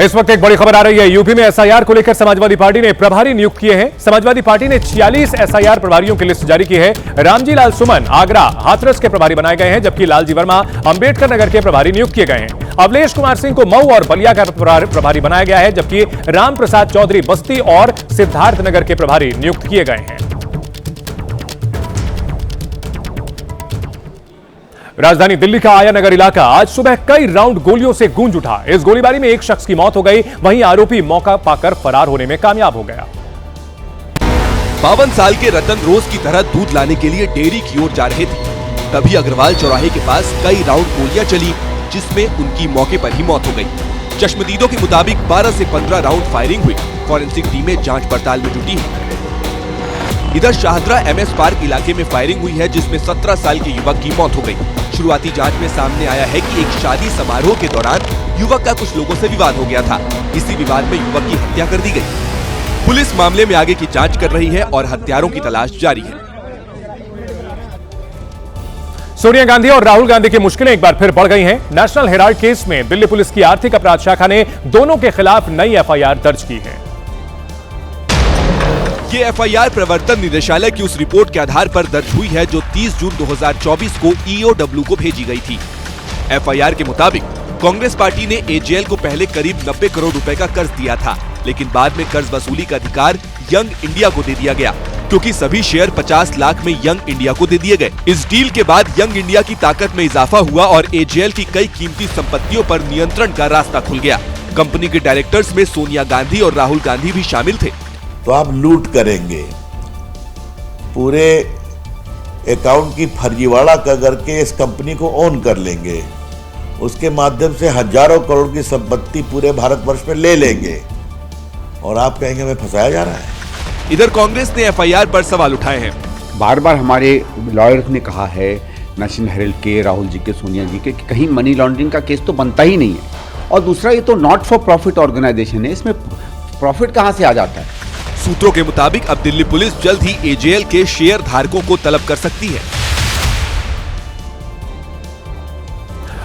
इस वक्त एक बड़ी खबर आ रही है। यूपी में एसआईआर को लेकर समाजवादी पार्टी ने प्रभारी नियुक्त किए हैं। समाजवादी पार्टी ने 46 एसआईआर प्रभारियों की लिस्ट जारी की है। रामजी लाल सुमन आगरा, हाथरस के प्रभारी बनाए गए हैं, जबकि लालजी वर्मा अंबेडकर नगर के प्रभारी नियुक्त किए गए हैं। अवलेश कुमार सिंह को मऊ और बलिया का प्रभारी बनाया गया है, जबकि राम प्रसाद चौधरी बस्ती और सिद्धार्थनगर के प्रभारी नियुक्त किए गए हैं। राजधानी दिल्ली का आया नगर इलाका आज सुबह कई राउंड गोलियों से गूंज उठा। इस गोलीबारी में एक शख्स की मौत हो गई, वहीं आरोपी मौका पाकर फरार होने में कामयाब हो गया। 52 साल के रतन रोज की तरह दूध लाने के लिए डेयरी की ओर जा रहे थे। तभी अग्रवाल चौराहे के पास कई राउंड गोलियां चली, जिसमें उनकी मौके पर ही मौत हो गई। चश्मदीदों के मुताबिक 12 से 15 राउंड फायरिंग हुई। फॉरेंसिक टीमें जांच पड़ताल में जुटी है। इधर शाहदरा एमएस पार्क इलाके में फायरिंग हुई है, जिसमें 17 साल के युवक की मौत हो गई। शुरुआती जांच में सामने आया है कि एक शादी समारोह के दौरान युवक का कुछ लोगों से विवाद हो गया था। इसी विवाद में युवक की हत्या कर दी गई। पुलिस मामले में आगे की जांच कर रही है और हत्यारों की तलाश जारी है। सोनिया गांधी और राहुल गांधी की मुश्किलें एक बार फिर बढ़ गई हैं। नेशनल हेराल्ड केस में दिल्ली पुलिस की आर्थिक अपराध शाखा ने दोनों के खिलाफ नई एफआईआर दर्ज की है। ये एफआईआर प्रवर्तन निदेशालय की उस रिपोर्ट के आधार पर दर्ज हुई है, जो 30 जून 2024 को ईओडब्ल्यू को भेजी गई थी। एफआईआर के मुताबिक कांग्रेस पार्टी ने एजेएल को पहले करीब 90 करोड़ रुपए का कर्ज दिया था, लेकिन बाद में कर्ज वसूली का अधिकार यंग इंडिया को दे दिया गया, क्योंकि सभी शेयर 50 लाख में यंग इंडिया को दे दिए गए। इस डील के बाद यंग इंडिया की ताकत में इजाफा हुआ और एजेएल की कई कीमती संपत्तियों पर नियंत्रण का रास्ता खुल गया। कंपनी के डायरेक्टर्स में सोनिया गांधी और राहुल गांधी भी शामिल थे। तो आप लूट करेंगे, पूरे अकाउंट की फर्जीवाड़ा करके इस कंपनी को ओन कर लेंगे, उसके माध्यम से हजारों करोड़ की संपत्ति पूरे भारतवर्ष में ले लेंगे और आप कहेंगे हमें फंसाया जा रहा है। इधर कांग्रेस ने एफआईआर पर सवाल उठाए हैं। बार बार हमारे लॉयर्स ने कहा है, नेशनल हेराल्ड के, राहुल जी के, सोनिया जी के, कि कहीं मनी लॉन्ड्रिंग का केस तो बनता ही नहीं है। और दूसरा, ये तो नॉट फॉर प्रॉफिट ऑर्गेनाइजेशन है, इसमें प्रॉफिट कहां से आ जाता है। सूत्रों के मुताबिक अब दिल्ली पुलिस जल्द ही एजेएल के शेयर धारकों को तलब कर सकती है।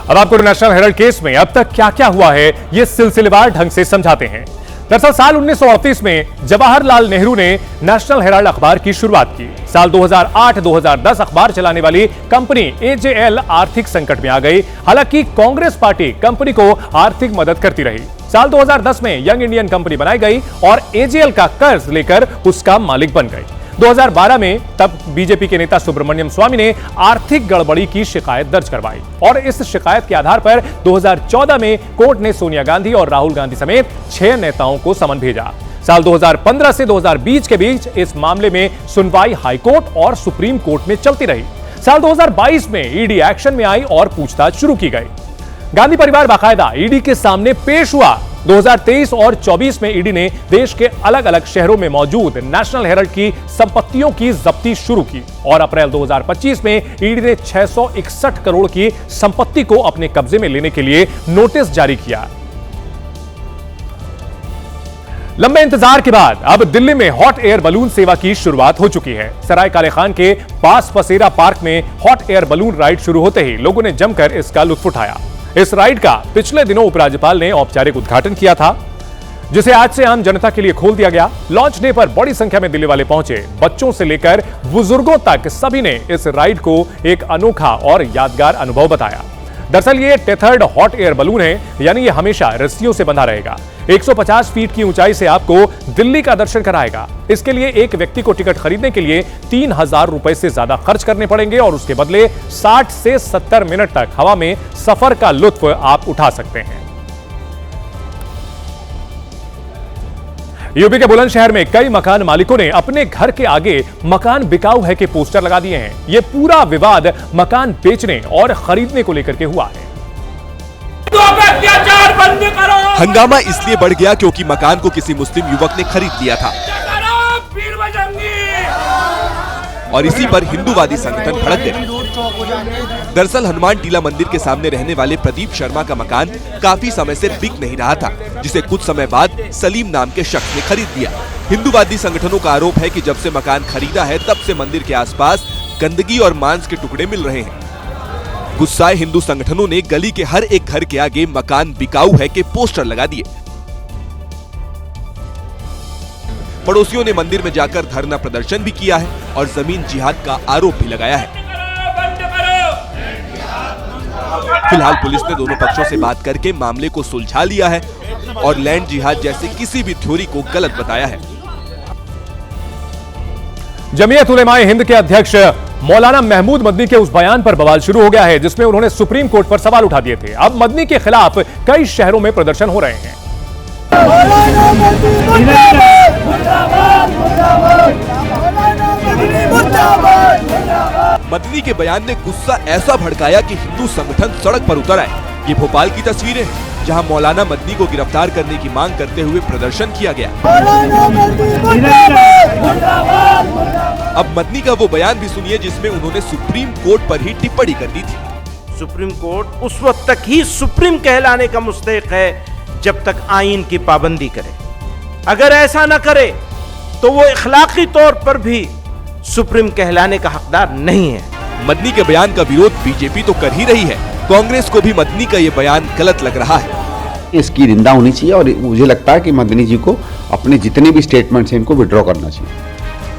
अब आपको नेशनल हेराल्ड केस में अब तक क्या क्या हुआ है, ये सिलसिलेवार ढंग से समझाते हैं। दरअसल साल 1938 में जवाहरलाल नेहरू ने नेशनल हेराल्ड अखबार की शुरुआत की। साल 2008-2010 अखबार चलाने वाली कंपनी एजेएल आर्थिक संकट में आ गई। हालांकि कांग्रेस पार्टी कंपनी को आर्थिक मदद करती रही। साल 2010 में यंग इंडियन कंपनी बनाई गई और एजेएल का कर्ज लेकर उसका मालिक बन गई। 2012 में तब बीजेपी के नेता सुब्रमण्यम स्वामी ने आर्थिक गड़बड़ी की शिकायत दर्ज करवाई और इस शिकायत के आधार पर 2014 में कोर्ट ने सोनिया गांधी और राहुल गांधी समेत 6 नेताओं को समन भेजा। साल 2015 से 2020 के बीच इस मामले में सुनवाई हाईकोर्ट और सुप्रीम कोर्ट में चलती रही। साल 2022 में ईडी एक्शन में आई और पूछताछ शुरू की गई। गांधी परिवार बाकायदा ईडी के सामने पेश हुआ। 2023 और 24 में ईडी ने देश के अलग अलग शहरों में मौजूद नेशनल हेराल्ड की संपत्तियों की जब्ती शुरू की और अप्रैल 2025 में ईडी ने 661 करोड़ की संपत्ति को अपने कब्जे में लेने के लिए नोटिस जारी किया। लंबे इंतजार के बाद अब दिल्ली में हॉट एयर बलून सेवा की शुरुआत हो चुकी है। सराय काले खान के पास पसेरा पार्क में हॉट एयर बलून राइड शुरू होते ही लोगों ने जमकर इसका लुत्फ उठाया। इस राइड का पिछले दिनों उपराज्यपाल ने औपचारिक उद्घाटन किया था, जिसे आज से आम जनता के लिए खोल दिया गया। लॉन्च डे पर बड़ी संख्या में दिल्ली वाले पहुंचे। बच्चों से लेकर बुजुर्गों तक सभी ने इस राइड को एक अनोखा और यादगार अनुभव बताया। दरअसल ये टेथर्ड हॉट एयर बलून है, यानी ये हमेशा रस्सियों से बंधा रहेगा। 150 फीट की ऊंचाई से आपको दिल्ली का दर्शन कराएगा। इसके लिए एक व्यक्ति को टिकट खरीदने के लिए 3000 रुपए से ज्यादा खर्च करने पड़ेंगे और उसके बदले 60 से 70 मिनट तक हवा में सफर का लुत्फ आप उठा सकते हैं। यूपी के बुलंदशहर में कई मकान मालिकों ने अपने घर के आगे मकान बिकाऊ है के पोस्टर लगा दिए हैं। यह पूरा विवाद मकान बेचने और खरीदने को लेकर के हुआ है। हंगामा इसलिए बढ़ गया क्योंकि मकान को किसी मुस्लिम युवक ने खरीद लिया था और इसी पर हिंदूवादी संगठन भड़क गए। दरअसल हनुमान टीला मंदिर के सामने रहने वाले प्रदीप शर्मा का मकान काफी समय से बिक नहीं रहा था, जिसे कुछ समय बाद सलीम नाम के शख्स ने खरीद लिया। हिंदूवादी संगठनों का आरोप है कि जब से मकान खरीदा है तब से मंदिर के आसपास गंदगी और मांस के टुकड़े मिल रहे हैं। गुस्साए हिंदू संगठनों ने गली के हर एक घर के आगे मकान बिकाऊ है के पोस्टर लगा दिए। पड़ोसियों ने मंदिर में जाकर धरना प्रदर्शन भी किया है और जमीन जिहाद का आरोप भी लगाया है। फिलहाल पुलिस ने दोनों पक्षों से बात करके मामले को सुलझा लिया है और लैंड जिहाद जैसे किसी भी थ्योरी को गलत बताया है। जमीयत उलेमाए हिंद के अध्यक्ष मौलाना महमूद मदनी के उस बयान पर बवाल शुरू हो गया है जिसमें उन्होंने सुप्रीम कोर्ट पर सवाल उठा दिए थे। अब मदनी के खिलाफ कई शहरों में प्रदर्शन हो रहे हैं। मदनी के बयान ने गुस्सा ऐसा भड़काया कि हिंदू संगठन सड़क पर उतर आए। ये भोपाल की तस्वीरें हैं जहां मौलाना मदनी को गिरफ्तार करने की मांग करते हुए प्रदर्शन किया गया। अब मदनी का वो बयान भी सुनिए जिसमें उन्होंने सुप्रीम कोर्ट पर ही टिप्पणी कर दी थी। सुप्रीम कोर्ट उस वक्त तक ही सुप्रीम कहलाने का मुस्तहिक है जब तक आईन की पाबंदी करे। अगर ऐसा न करे तो वो इखलाकी तौर पर भी सुप्रीम कहलाने का हकदार नहीं है। मदनी के बयान का विरोध बीजेपी तो कर ही रही है, कांग्रेस को भी मदनी का ये बयान गलत लग रहा है। इसकी निंदा होनी चाहिए और मुझे लगता है कि मदनी जी को अपने जितने भी स्टेटमेंट्स हैं इनको विड्रॉ करना चाहिए।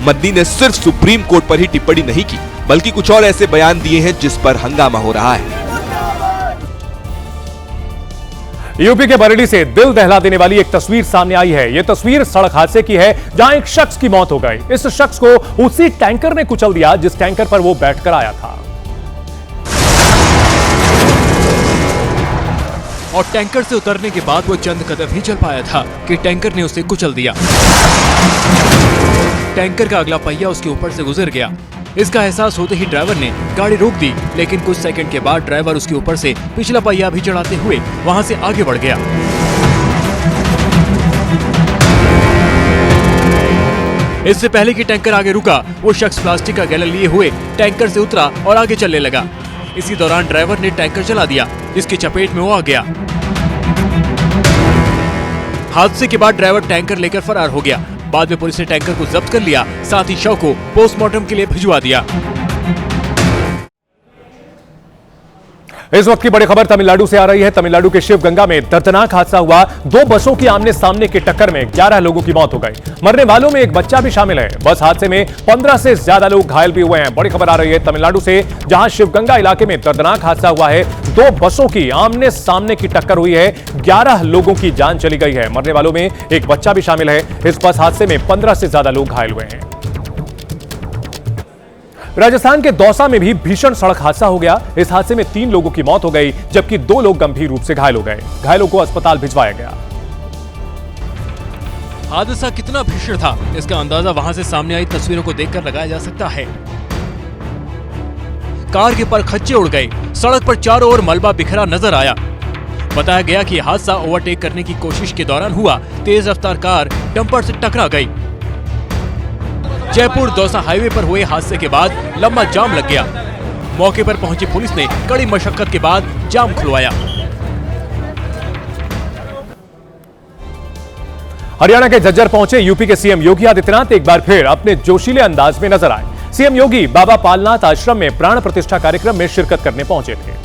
मदनी ने सिर्फ सुप्रीम कोर्ट पर ही टिप्पणी नहीं की बल्कि कुछ और ऐसे बयान दिए हैं जिस पर हंगामा हो रहा है। यूपी के बरेली से दिल दहला देने वाली एक तस्वीर सामने आई है। यह तस्वीर सड़क हादसे की है जहां एक शख्स की मौत हो गई। इस शख्स को उसी टैंकर ने कुचल दिया जिस टैंकर पर वो बैठकर आया था और टैंकर से उतरने के बाद वो चंद कदम ही चल पाया था कि टैंकर ने उसे कुचल दिया। टैंकर का अगला पहिया उसके ऊपर से गुजर गया। इसका एहसास होते ही ड्राइवर ने गाड़ी रोक दी, लेकिन कुछ सेकंड के बाद ड्राइवर उसके ऊपर से पिछला पहिया भी चढ़ाते हुए वहां से आगे बढ़ गया। इससे पहले कि टैंकर आगे रुका, वो शख्स प्लास्टिक का गैलन लिए हुए टैंकर से उतरा और आगे चलने लगा। इसी दौरान ड्राइवर ने टैंकर चला दिया, जिसकी चपेट में वो आ गया। हादसे के बाद ड्राइवर टैंकर लेकर फरार हो गया। बाद में पुलिस ने टैंकर को जब्त कर लिया, साथ ही शव को पोस्टमार्टम के लिए भिजवा दिया। इस वक्त की बड़ी खबर तमिलनाडु से आ रही है। तमिलनाडु के शिवगंगा में दर्दनाक हादसा हुआ। दो बसों की आमने सामने की टक्कर में 11 लोगों की मौत हो गई। मरने वालों में एक बच्चा भी शामिल है। बस हादसे में 15 से ज्यादा लोग घायल भी हुए हैं। बड़ी खबर आ रही है तमिलनाडु से, जहां शिवगंगा इलाके में दर्दनाक हादसा हुआ है। दो बसों की आमने सामने की टक्कर हुई है। 11 लोगों की जान चली गई है। मरने वालों में एक बच्चा भी शामिल है। इस बस हादसे में 15 से ज्यादा लोग घायल हुए हैं। राजस्थान के दौसा में भी भीषण सड़क हादसा हो गया। इस हादसे में 3 लोगों की मौत हो गई, जबकि 2 लोग गंभीर रूप से घायल हो गए। घायलों को अस्पताल भिजवाया गया। हादसा कितना भीषण था, इसका अंदाजा वहां से सामने आई तस्वीरों को देखकर लगाया जा सकता है। कार के परखच्चे उड़ गए। सड़क पर चारों ओर मलबा बिखरा नजर आया। बताया गया कि हादसा ओवरटेक करने की कोशिश के दौरान हुआ। तेज रफ्तार कार डंपर से टकरा गई। जयपुर दौसा हाईवे पर हुए हादसे के बाद लंबा जाम लग गया। मौके पर पहुंची पुलिस ने कड़ी मशक्कत के बाद जाम खुलवाया। हरियाणा के झज्जर पहुंचे यूपी के सीएम योगी आदित्यनाथ एक बार फिर अपने जोशीले अंदाज में नजर आए। सीएम योगी बाबा पालनाथ आश्रम में प्राण प्रतिष्ठा कार्यक्रम में शिरकत करने पहुंचे थे,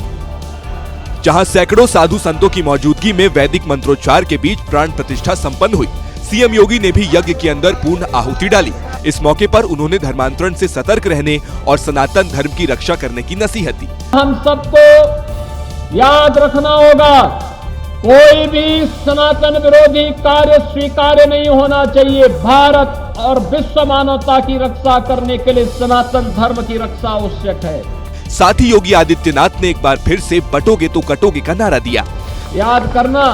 जहां सैकड़ों साधु संतों की मौजूदगी में वैदिक मंत्रोच्चार के बीच प्राण प्रतिष्ठा संपन्न हुई। सीएम योगी ने भी यज्ञ के अंदर पूर्ण आहुति डाली। इस मौके पर उन्होंने धर्मांतरण से सतर्क रहने और सनातन धर्म की रक्षा करने की नसीहत दी। हम सबको याद रखना होगा, कोई भी सनातन विरोधी कार्य स्वीकार्य नहीं होना चाहिए। भारत और विश्व मानवता की रक्षा करने के लिए सनातन धर्म की रक्षा आवश्यक है। साथ ही योगी आदित्यनाथ ने एक बार फिर से बटोगे तो कटोगे का नारा दिया। याद करना,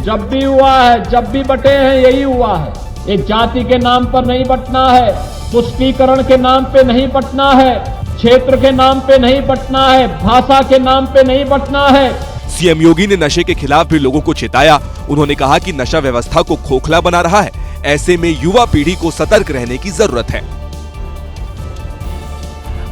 जब भी हुआ है, जब भी बटे हैं, यही हुआ है। एक जाति के नाम पर नहीं बटना है, तुष्टीकरण के नाम पे नहीं बटना है, क्षेत्र के नाम पे नहीं बटना है, भाषा के नाम पे नहीं बटना है। सीएम योगी ने नशे के खिलाफ भी लोगों को चेताया। उन्होंने कहा कि नशा व्यवस्था को खोखला बना रहा है। ऐसे में युवा पीढ़ी को सतर्क रहने की जरूरत है।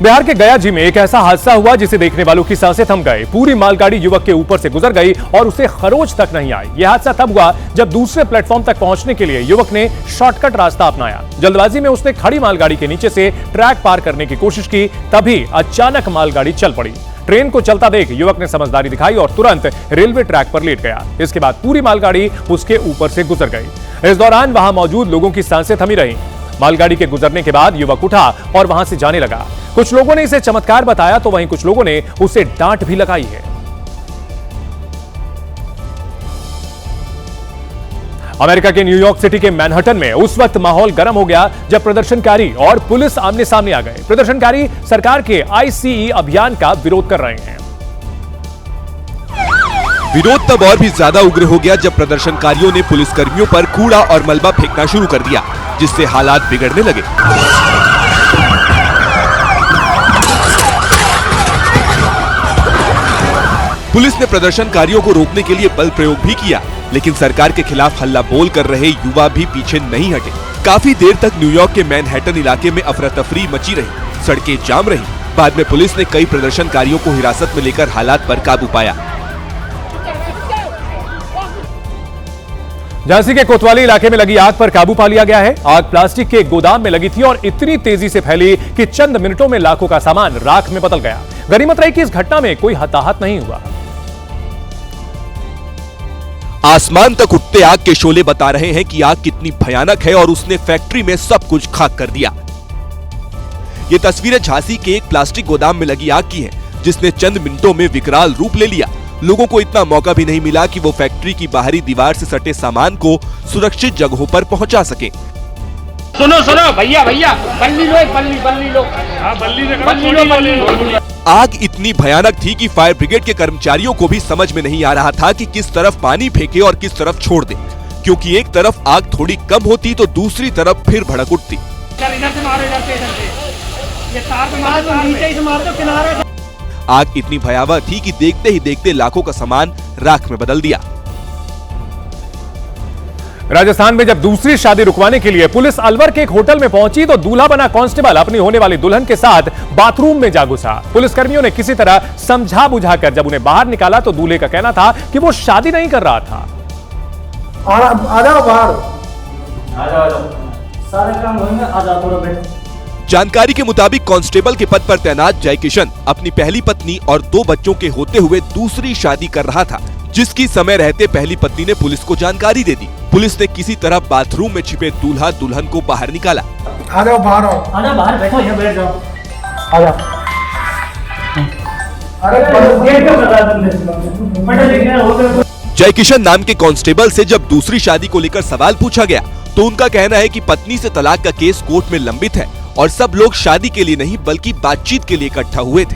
बिहार के गया जी में एक ऐसा हादसा हुआ जिसे देखने वालों की सांसें थम गए। पूरी मालगाड़ी युवक के ऊपर से गुजर गई और उसे खरोच तक नहीं आई। यह हादसा तब हुआ जब दूसरे प्लेटफॉर्म तक पहुंचने के लिए युवक ने शॉर्टकट रास्ता अपनाया। जल्दबाजी में उसने खड़ी मालगाड़ी के नीचे से ट्रैक पार करने की कोशिश की, तभी अचानक मालगाड़ी चल पड़ी। ट्रेन को चलता देख युवक ने समझदारी दिखाई और तुरंत रेलवे ट्रैक पर लेट गया। इसके बाद पूरी मालगाड़ी उसके ऊपर से गुजर गई। इस दौरान वहां मौजूद लोगों की सांसें थमी रहीं। मालगाड़ी के गुजरने के बाद युवक उठा और वहां से जाने लगा। कुछ लोगों ने इसे चमत्कार बताया तो वहीं कुछ लोगों ने उसे डांट भी लगाई है। अमेरिका के न्यूयॉर्क सिटी के मैनहट्टन में उस वक्त माहौल गर्म हो गया जब प्रदर्शनकारी और पुलिस आमने सामने आ गए। प्रदर्शनकारी सरकार के ICE अभियान का विरोध कर रहे हैं। विरोध तब और भी ज्यादा उग्र हो गया जब प्रदर्शनकारियों ने पुलिसकर्मियों पर कूड़ा और मलबा फेंकना शुरू कर दिया, जिससे हालात बिगड़ने लगे। पुलिस ने प्रदर्शनकारियों को रोकने के लिए बल प्रयोग भी किया, लेकिन सरकार के खिलाफ हल्ला बोल कर रहे युवा भी पीछे नहीं हटे। काफी देर तक न्यूयॉर्क के मैनहट्टन इलाके में अफरा तफरी मची रही, सड़कें जाम रही। बाद में पुलिस ने कई प्रदर्शनकारियों को हिरासत में लेकर हालात पर काबू पाया। झांसी के कोतवाली इलाके में लगी आग पर काबू पा लिया गया है। आग प्लास्टिक के एक गोदाम में लगी थी और इतनी तेजी से फैली कि चंद मिनटों में लाखों का सामान राख में बदल गया। गनीमत रही कि इस घटना में कोई हताहत नहीं हुआ। आसमान तक उठते आग के शोले बता रहे हैं कि आग कितनी भयानक है और उसने फैक्ट्री में सब कुछ खाक कर दिया। ये तस्वीरें झांसी के एक प्लास्टिक गोदाम में लगी आग की हैं, जिसने चंद मिनटों में विकराल रूप ले लिया। लोगों को इतना मौका भी नहीं मिला कि वो फैक्ट्री की बाहरी दीवार से सटे सामान को सुरक्षित जगहों पर पहुंचा सके। सुनो सुनो भैया भैया, बल्ली लो, बल्ली लो। हाँ, बल्ली लो। आग इतनी भयानक थी कि फायर ब्रिगेड के कर्मचारियों को भी समझ में नहीं आ रहा था कि किस तरफ पानी फेंके और किस तरफ छोड़ दे, क्योंकि एक तरफ आग थोड़ी कम होती तो दूसरी तरफ फिर भड़क उठती। आग इतनी भयावह थी कि देखते ही देखते लाखों का सामान राख में बदल दिया। राजस्थान में जब दूसरी शादी रुकवाने के लिए पुलिस अलवर के एक होटल में पहुंची तो दूल्हा बना कांस्टेबल अपनी होने वाली दुल्हन के साथ बाथरूम में जा घुसा। पुलिसकर्मियों ने किसी तरह समझा बुझाकर जब उन्हें बाहर निकाला तो दूल्हे का कहना था कि वो शादी नहीं कर रहा था। आ जाओ बाहर, आ जाओ, सारे काम होंगे, आ जाओ थोड़ा बैठ। जानकारी के मुताबिक कांस्टेबल के पद पर तैनात जयकिशन अपनी पहली पत्नी और 2 बच्चों के होते हुए दूसरी शादी कर रहा था, जिसकी समय रहते पहली पत्नी ने पुलिस को जानकारी दे दी। पुलिस ने किसी तरह बाथरूम में छिपे दूल्हा दुल्हन को बाहर निकाला। आ जाओ बाहर, आओ आ जाओ बाहर, बैठो यहाँ बैठ जाओ, आ जाओ। जयकिशन नाम के कांस्टेबल से जब दूसरी शादी को लेकर सवाल पूछा गया तो उनका कहना है कि पत्नी से तलाक का केस कोर्ट में लंबित है और सब लोग शादी के लिए नहीं बल्कि बातचीत के लिए इकट्ठा हुए थे।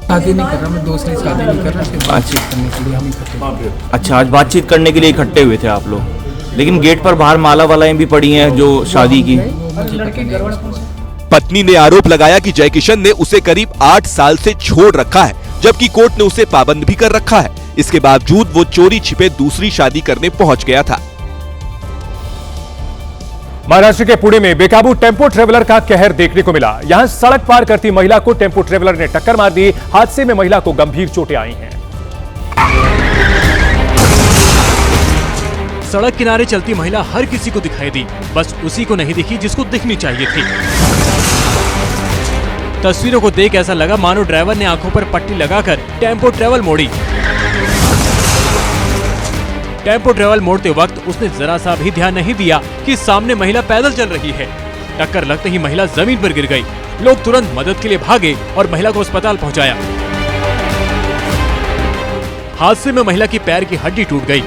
शादी नहीं कर रहा मैं, दूसरी शादी नहीं कर रहा, सिर्फ बातचीत करने के लिए हम इकट्ठे। अच्छा, आज बातचीत करने के लिए इकट्ठे हुए थे आप लोग, लेकिन गेट पर बाहर माला वालाएं भी पड़ी हैं जो शादी की। पत्नी ने आरोप लगाया कि जयकिशन ने उसे करीब 8 साल से छोड़ रखा है, जबकि कोर्ट ने उसे पाबंद भी कर रखा है। इसके बावजूद वो चोरी छिपे दूसरी शादी करने पहुंच गया था। महाराष्ट्र के पुणे में बेकाबू टेम्पो ट्रेवलर का कहर देखने को मिला। यहां सड़क पार करती महिला को टेम्पो ट्रेवलर ने टक्कर मार दी। हादसे में महिला को गंभीर चोटें आई हैं। सड़क किनारे चलती महिला हर किसी को दिखाई दी, बस उसी को नहीं दिखी जिसको दिखनी चाहिए थी। तस्वीरों को देख ऐसा लगा मानो ड्राइवर ने आंखों पर पट्टी लगाकर टेम्पो ट्रेवल मोड़ी। टेम्पो ट्रेवल मोड़ते वक्त उसने जरा सा भी ध्यान नहीं दिया कि सामने महिला पैदल चल रही है। टक्कर लगते ही महिला जमीन पर गिर गई। लोग तुरंत मदद के लिए भागे और महिला को अस्पताल पहुंचाया। हादसे में महिला की पैर की हड्डी टूट गई।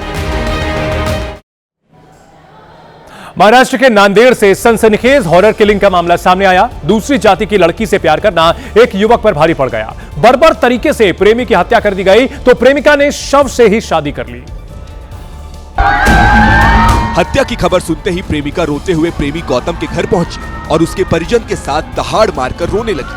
महाराष्ट्र के नांदेड़ से सनसनीखेज हॉरर किलिंग का मामला सामने आया। दूसरी जाति की लड़की से प्यार करना एक युवक पर भारी पड़ गया। बर्बर तरीके से प्रेमी की हत्या कर दी गई तो प्रेमिका ने शव से ही शादी कर ली। हत्या की खबर सुनते ही प्रेमिका रोते हुए प्रेमी गौतम के घर पहुंची और उसके परिजन के साथ दहाड़ मारकर रोने लगी।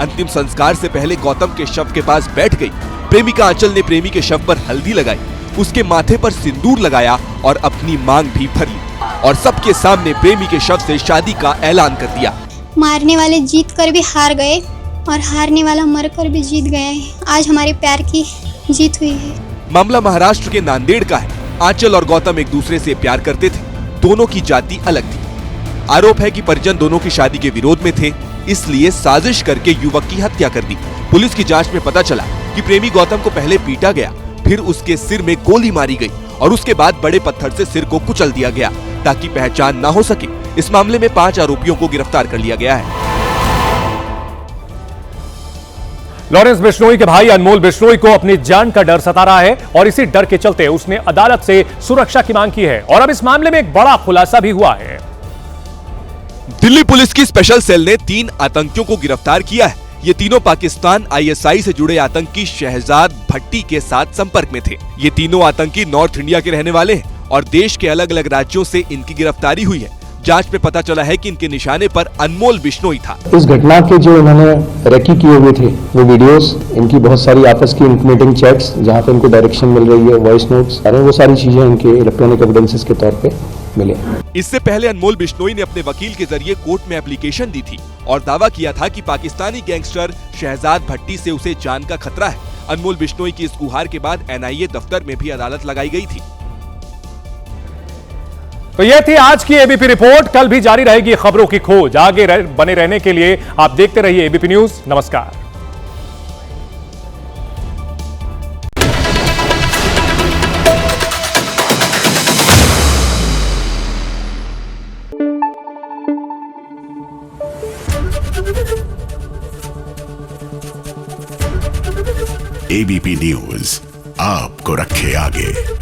अंतिम संस्कार से पहले गौतम के शव के पास बैठ गई। प्रेमिका आंचल ने प्रेमी के शव पर हल्दी लगाई, उसके माथे पर सिंदूर लगाया और अपनी मांग भी भर ली और सबके सामने प्रेमी के शव से शादी का ऐलान कर दिया। मारने वाले जीत कर भी हार गए और हारने वाला मर कर भी जीत गया है। आज हमारे प्यार की जीत हुई है। मामला महाराष्ट्र के नांदेड़ का है। आंचल और गौतम एक दूसरे से प्यार करते थे। दोनों की जाति अलग थी। आरोप है कि परिजन दोनों की शादी के विरोध में थे, इसलिए साजिश करके युवक की हत्या कर दी। पुलिस की जांच में पता चला कि प्रेमी गौतम को पहले पीटा गया, फिर उसके सिर में गोली मारी गई और उसके बाद बड़े पत्थर से सिर को कुचल दिया गया ताकि पहचान न हो सके। इस मामले में 5 आरोपियों को गिरफ्तार कर लिया गया है। लॉरेंस बिश्नोई के भाई अनमोल बिश्नोई को अपनी जान का डर सता रहा है और इसी डर के चलते उसने अदालत से सुरक्षा की मांग की है और अब इस मामले में एक बड़ा खुलासा भी हुआ है। दिल्ली पुलिस की स्पेशल सेल ने 3 आतंकियों को गिरफ्तार किया है। ये तीनों पाकिस्तान आईएसआई से जुड़े आतंकी शहजाद भट्टी के साथ संपर्क में थे। ये तीनों आतंकी नॉर्थ इंडिया के रहने वाले हैं और देश के अलग अलग राज्यों से इनकी गिरफ्तारी हुई है। जांच में पता चला है कि इनके निशाने पर अनमोल बिश्नोई था। इस घटना के जो इन्होंने रेकी किए हुए थे वो वीडियोस, इनकी बहुत सारी आपस की इंटीमेटिंग चैट्स जहां पे इनको डायरेक्शन मिल रही है, वॉइस नोट्स, अरे वो सारी चीजें इनके इलेक्ट्रॉनिक एविडेंसेस के तौर पे मिले। इससे पहले अनमोल बिश्नोई ने अपने वकील के जरिए कोर्ट में एप्लीकेशन दी थी और दावा किया था कि पाकिस्तानी गैंगस्टर शहजाद भट्टी से उसे जान का खतरा है। अनमोल बिश्नोई की इस गुहार के बाद एनआईए दफ्तर में भी अदालत लगाई गई थी। तो यह थी आज की एबीपी रिपोर्ट। कल भी जारी रहेगी खबरों की खोज। आगे बने रहने के लिए आप देखते रहिए एबीपी न्यूज। नमस्कार। एबीपी न्यूज आपको रखे आगे।